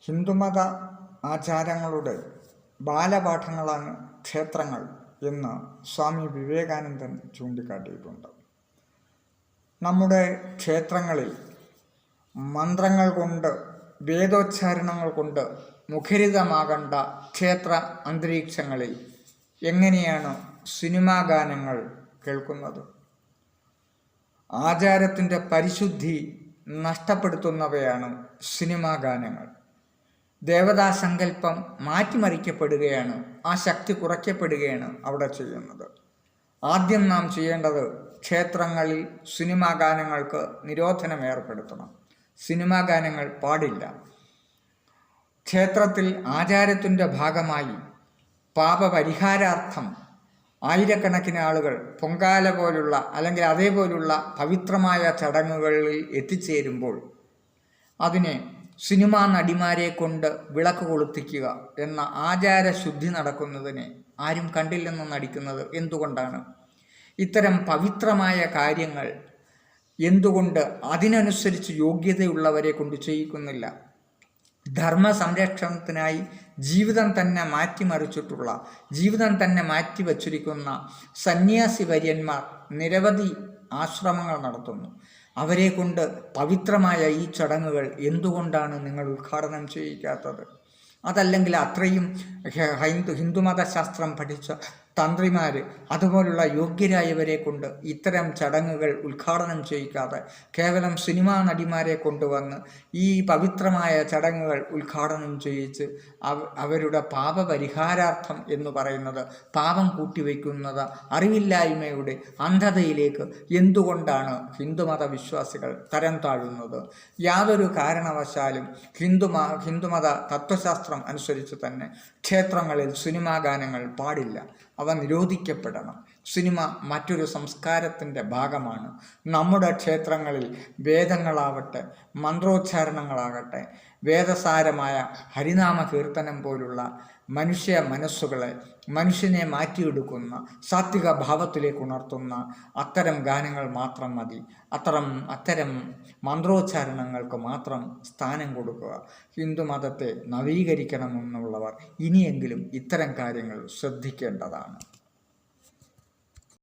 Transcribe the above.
ഹിന്ദുമത ആചാരങ്ങളുടെ ബാലപാഠങ്ങളാണ് ക്ഷേത്രങ്ങൾ എന്ന് സ്വാമി വിവേകാനന്ദൻ ചൂണ്ടിക്കാട്ടിയിട്ടുണ്ട്. നമ്മുടെ ക്ഷേത്രങ്ങളിൽ മന്ത്രങ്ങൾ കൊണ്ട്, വേദോച്ചാരണങ്ങൾ കൊണ്ട് മുഖരിതമാകേണ്ട ക്ഷേത്ര അന്തരീക്ഷങ്ങളിൽ എങ്ങനെയാണ് സിനിമാ ഗാനങ്ങൾ കേൾക്കുന്നത്? ആചാരത്തിൻ്റെ പരിശുദ്ധി നഷ്ടപ്പെടുത്തുന്നവയാണ് സിനിമാ ഗാനങ്ങൾ. ദേവതാസങ്കല്പം മാറ്റിമറിക്കപ്പെടുകയാണ്, ആ ശക്തി കുറയ്ക്കപ്പെടുകയാണ് അവിടെ ചെയ്യുന്നത്. ആദ്യം നാം ചെയ്യേണ്ടത് ക്ഷേത്രങ്ങളിൽ സിനിമാ ഗാനങ്ങൾക്ക് നിരോധനം ഏർപ്പെടുത്തണം. സിനിമാ ഗാനങ്ങൾ പാടില്ല. ക്ഷേത്രത്തിൽ ആചാരത്തിൻ്റെ ഭാഗമായി പാപപരിഹാരാർത്ഥം ആയിരക്കണക്കിന് ആളുകൾ പൊങ്കാല പോലുള്ള അല്ലെങ്കിൽ അതേപോലുള്ള പവിത്രമായ ചടങ്ങുകളിൽ എത്തിച്ചേരുമ്പോൾ അതിനെ സിനിമാ നടിമാരെ കൊണ്ട് വിളക്ക് കൊളുത്തിക്കുക എന്ന ആചാരശുദ്ധി നടക്കുന്നതിനെ ആരും കണ്ടില്ലെന്ന് നടിക്കുന്നത് എന്തുകൊണ്ടാണ്? ഇത്തരം പവിത്രമായ കാര്യങ്ങൾ എന്തുകൊണ്ട് അതിനനുസരിച്ച് യോഗ്യതയുള്ളവരെ കൊണ്ട് ചെയ്യിക്കുന്നില്ല? ധർമ്മ സംരക്ഷണത്തിനായി ജീവിതം തന്നെ മാറ്റിമറിച്ചിട്ടുള്ള, ജീവിതം തന്നെ മാറ്റിവച്ചിരിക്കുന്ന സന്യാസി വര്യന്മാർ നിരവധി ആശ്രമങ്ങൾ നടത്തുന്നു. അവരെ കൊണ്ട് പവിത്രമായ ഈ ചടങ്ങുകൾ എന്തുകൊണ്ടാണ് നിങ്ങൾ ഉദ്ഘാടനം ചെയ്യിക്കാത്തത്? അതല്ലെങ്കിൽ അത്രയും ഹിന്ദുമതശാസ്ത്രം പഠിച്ച തന്ത്രിമാർ, അതുപോലുള്ള യോഗ്യരായവരെ കൊണ്ട് ഇത്തരം ചടങ്ങുകൾ ഉദ്ഘാടനം ചെയ്യിക്കാതെ കേവലം സിനിമാ നടിമാരെ കൊണ്ടുവന്ന് ഈ പവിത്രമായ ചടങ്ങുകൾ ഉദ്ഘാടനം ചെയ്യിച്ച് അവരുടെ പാപപരിഹാരാർത്ഥം എന്ന് പറയുന്നത് പാപം കൂട്ടിവെക്കുന്നത് അറിവില്ലായ്മയുടെ അന്ധതയിലേക്ക് എന്തുകൊണ്ടാണ് ഹിന്ദുമത വിശ്വാസികൾ തരം താഴുന്നത്? യാതൊരു കാരണവശാലും ഹിന്ദുമത തത്വശാസ്ത്രം അനുസരിച്ച് തന്നെ ക്ഷേത്രങ്ങളിൽ സിനിമാ ഗാനങ്ങൾ പാടില്ല. അവ നിരോധിക്കപ്പെടണം. സിനിമ മറ്റൊരു സംസ്കാരത്തിൻ്റെ ഭാഗമാണ്. നമ്മുടെ ക്ഷേത്രങ്ങളിൽ വേദങ്ങളാവട്ടെ, മന്ത്രോച്ചാരണങ്ങളാകട്ടെ, വേദസാരമായ ഹരിനാമ കീർത്തനം പോലുള്ള മനുഷ്യ മനസ്സുകളെ, മനുഷ്യനെ മാറ്റിയെടുക്കുന്ന, സാത്വിക ഭാവത്തിലേക്ക് ഉണർത്തുന്ന അത്തരം ഗാനങ്ങൾ മാത്രം മതി. അത്തരം മന്ത്രോച്ചാരണങ്ങൾക്ക് മാത്രം സ്ഥാനം കൊടുക്കുക. ഹിന്ദുമതത്തെ നവീകരിക്കണമെന്നുള്ളവർ ഇനിയെങ്കിലും ഇത്തരം കാര്യങ്ങൾ ശ്രദ്ധിക്കേണ്ടതാണ്.